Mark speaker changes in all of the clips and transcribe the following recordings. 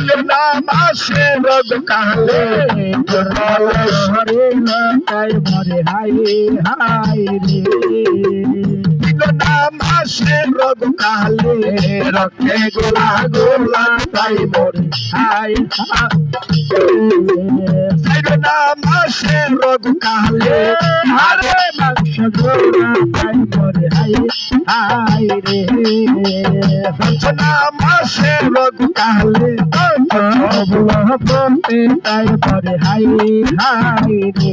Speaker 1: রে নাম আসে রোগ কালে
Speaker 2: হরে লঙ্কায় মরে হাই হাই রে
Speaker 1: নাম আসে রোগ কালে রক্তে গোলা গোলা তাই মরে
Speaker 2: হাই
Speaker 1: নাম আসে রোগ কালে
Speaker 2: হারে মাংস গোলা তাই মরে হাই হাই রে
Speaker 1: নাম আসে রোগ কালে
Speaker 2: বলতে তাই মরে হাই হাই রে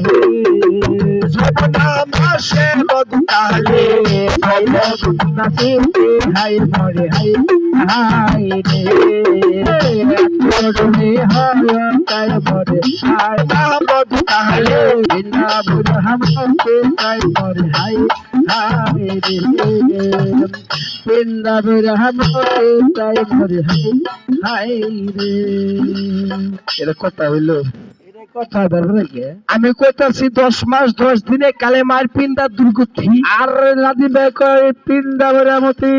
Speaker 1: নাম আসে রোগ কালে
Speaker 2: নাচিতে হাই মরে হাই হাই রে করলে হয় তাই মরে হাই
Speaker 1: রোগ কালে
Speaker 2: বিনা বুঝামতে তাই মরে হাই হাই রে বিনা বুঝামতে তাই মরে হাই হাই রে
Speaker 1: এটা কথা হইলো
Speaker 2: কথা ধরবে
Speaker 1: আমি কইতাছি 10 মাস 10 দিনে কালে মার পিন্দা দুর্গতি
Speaker 2: আর লাদি বেকয় পিন্দা বরামতি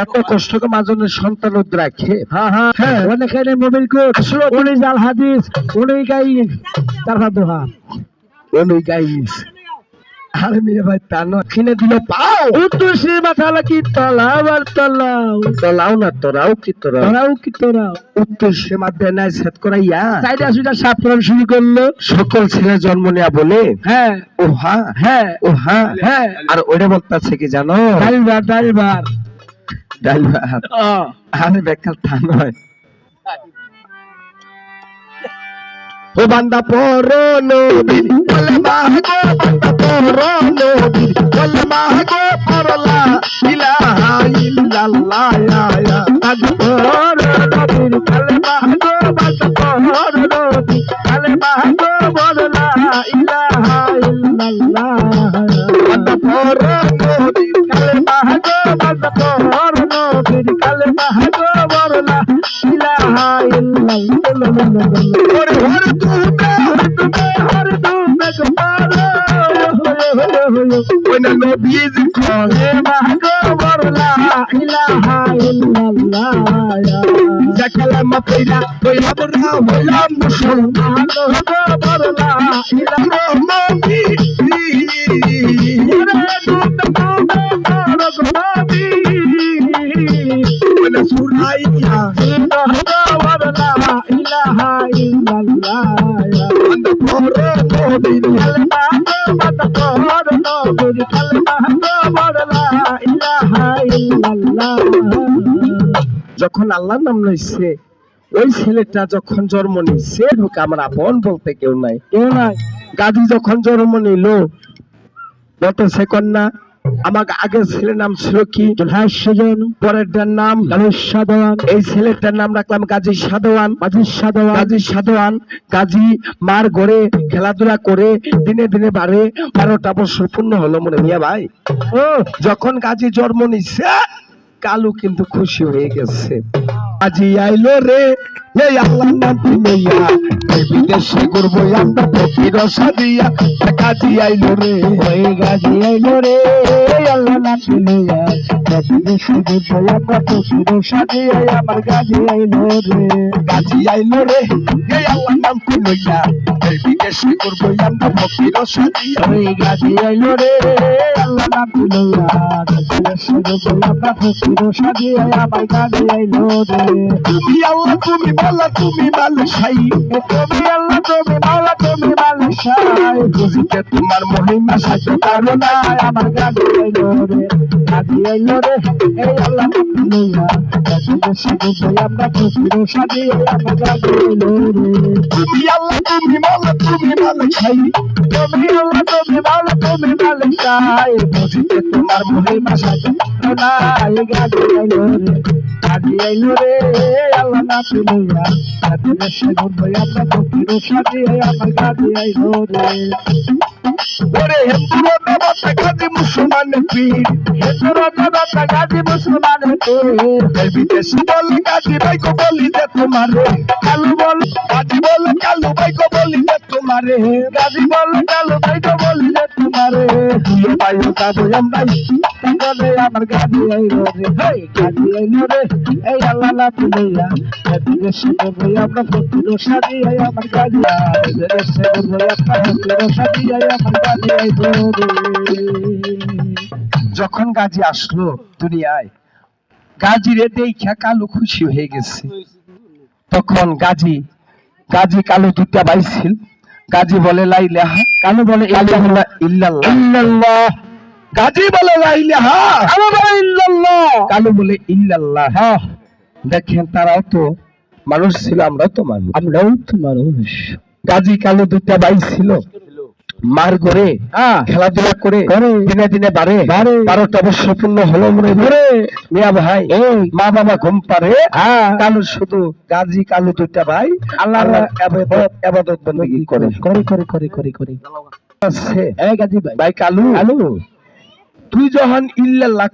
Speaker 1: এত কষ্ট করে মাজনের সন্তান রাখে
Speaker 2: হ্যাঁ হ্যাঁ
Speaker 1: হ্যাঁ।
Speaker 2: অনেকখানে মোবাইল কোড
Speaker 1: আসলে
Speaker 2: উনি জাল হাদিস উনি গাই তারপর দোহা
Speaker 1: ওই গাইস আরে মেয়ে ভাই তা না কিনে দিল পাও
Speaker 2: উত্তর সে মাথা লাগি তলাও আর তলাও
Speaker 1: তোলাও না তোরাও কি তোরা
Speaker 2: তোরাও কি তোরাও
Speaker 1: উত্তর সীমা দেয় নাই সেট করাইয়া
Speaker 2: চাইটা সুইটা সাপ করা শুরু করলো
Speaker 1: সকল ছেলে জন্ম নেয়া বলে
Speaker 2: হ্যাঁ
Speaker 1: ও হ্যাঁ
Speaker 2: হ্যাঁ
Speaker 1: ও হ্যাঁ
Speaker 2: হ্যাঁ
Speaker 1: আর ওইটা বলতেছে কি জানো
Speaker 2: ডাইবার ডাইবার
Speaker 1: ডাল ভাত
Speaker 2: ও
Speaker 1: আরে বেকার তা নয় ও বান্দা পড়ো নবী বলে মাগো বান্দা পড়ো নবী বলে মাগো পড়লা ইলাহা ইল্লাল্লাহ ইয়া
Speaker 2: আজ পর নবীর কালেমা গো বাত পর নবী কালেমা গো বললা ইলাহা ইল্লাল্লাহ
Speaker 1: বান্দা পড়ো নবী
Speaker 2: কালেমা গো বাত পর নবীর কালেমা গো বললা ইলাহা ইল্লাল্লাহ
Speaker 1: ওরে ওরে তুমি
Speaker 2: হর তুমি গো পারো
Speaker 1: ওই না নবীজি করে
Speaker 2: কালেমা গো বললা ইলাহা ইল্লাল্লাহ
Speaker 1: কালেমা পড়া পড়া বড়া হইলাম মুসলমান
Speaker 2: গো বললা ইলাহা
Speaker 1: নবী ওনা সুরাইয়া বান্দা পড়ো নবী যখন আল্লাহর নাম লইছে ওই ছেলেটা যখন জন্ম নিচ্ছে ঢুকে আমার আপন বলতে কেউ নাই গাজী যখন জন্ম নিল বলতেছে কন্যা আমার আগের ছেলের নাম ছিল কি পরেরটার নাম এই ছেলেটার নাম রাখলাম গাজী সাদওয়ান গাজী সাদওয়ান গাজী মার ঘরে খেলাধুলা করে দিনে দিনে বাড়ে 12টা বছর পূর্ণ হলো মনে মিয়া ভাই ও যখন গাজী জন্ম নিচ্ছে কালু কিন্তু খুশি হয়ে গেছে আজি আইলো রে এই আল্লাহ নাম লইয়া এই বিদেশে করবো আমরা ফকির সাদিয়া গাজী আইলো রে
Speaker 2: ওই গাজী আইলো রে আল্লাহ নাম লইয়া বিদেশে করবো আমরা ফকির সাদিয়া আমার গাজী আইলো রে
Speaker 1: গাজী আইলো রে এই আল্লাহ নাম লইয়া এই বিদেশে করবো আমরা ফকির সাদিয়া
Speaker 2: ওই গাজী আইলো রে আল্লাহ নাম লইয়া বিদেশে করবো আমরা ফকির সাদিয়া আমার গাজী আইলো রে
Speaker 1: তুমি আল্লাহ তুমি মালা তুমি মালিক সাই
Speaker 2: তুমি আল্লাহ তুমি মাওলা তুমি মালিক সাই
Speaker 1: বুঝিতে তোমার মহিমা সাথে পারো না
Speaker 2: আমার গাজী আইলো রে এই আল্লাহ লইয়া বিদেশে করবো আমরা ফকির সাদিয়া আমার গাজী আইলো রে
Speaker 1: তুমি আল্লাহ তুমি মালা তুমি মালিক সাই
Speaker 2: তুমি আল্লাহ তুমি মাওলা তুমি মালিক সাই
Speaker 1: বুঝিতে তোমার মহিমা সাথে
Speaker 2: না এই গাজী আইলো রে আল্লাহ না লইয়া বিদেশে করবো আমরা ফকির সাদিয়া আমার গাজী আইলো রে
Speaker 1: ওরে হিন্দু দেবতা গাজী মুসলমান পীর
Speaker 2: গাজী মুসলমানের
Speaker 1: এই বিদেশি বলে গাজী ভাই কো বলি যে তোমারে
Speaker 2: কালু বল
Speaker 1: গাজী বলে কালু ভাই কো বলি যে তোমারে
Speaker 2: গাজী বল কালু ভাই তো বলি যে তোমার রে তুইও পাইও যাবো আমরা জীবনে আমার গাজি আইলো রে হেই গাজি আইলো রে এই আল্লাহ না তুলিয়া এদিকে সে করবো আমরা ফকির সাজি আই আমার গাজি এদিকে সে করবো আমরা ফকির সাজি আই আমার গাজি আইলো রে।
Speaker 1: যখন গাজী আসলো দুনিয়ায়, গাজীরে দেখা কালু খুশি হয়ে গেছে। তখন গাজী কালু দুটা বাইছিল। গাজী বলে লা ইলাহা, কালু বলে ইল্লাল্লাহ ইল্লাল্লাহ। গাজী বলে লা ইলাহা, কালু বলে ইল্লাল্লাহ। কালু বলে ইল্লাল্লাহ। হ্যাঁ, দেখেন তারাও তো মানুষ ছিল, আমরাও তো মানুষ। গাজী কালু দুটা বাইছিল, মার ঘরে খেলাধুলা করে দিনে দিনে বাড়ে 12টা বছর পূর্ণ হলো মরে ধরে মিয়া ভাই মা বাবা ঘুম পারে। কালু শুধু গাজী কালু দুইটা ভাই আল্লাহ ইবাদত বندگی করে আছে। গাজী ভাই কালু তুই যখন ইল্লাল্লাহ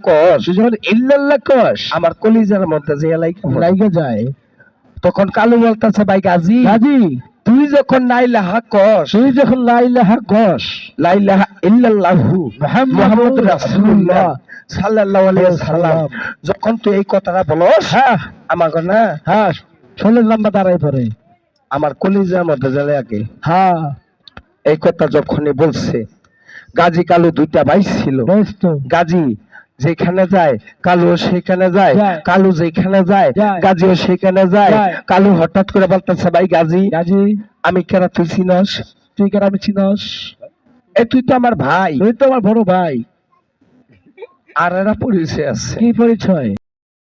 Speaker 1: কস, আমার কলিজার মধ্যে যে লাইগা যায়। তখন কালু বলতেছে ভাই গাজী তুই যখন লা ইলাহা কস, লা ইলাহা ইল্লাল্লাহু মুহাম্মাদুর রাসূলুল্লাহ সাল্লাল্লাহু আলাইহি ওয়াসাল্লাম, যখন তুই এই কথাটা বলস আমাকে না শোলের লম্বা দাঁড়াই পড়ে আমার কলিজার মধ্যে জ্বলে আগে। এই কথা যখনই বলছে, গাজী কালু দুইটা ভাই ছিল। গাজী যেখানে যায় কালুও সেখানে যায়, কালু যেখানে যায় গাজীও সেখানে যায়। কালু হঠাৎ করে বলতেছে ভাই গাজী আমি কেন, তুই চিনস? তুই কেন আমি চিনস? তুই তো আমার ভাই, তুই তো আমার বড় ভাই। আর এরা পরিচয় আছে, কি পরিচয়?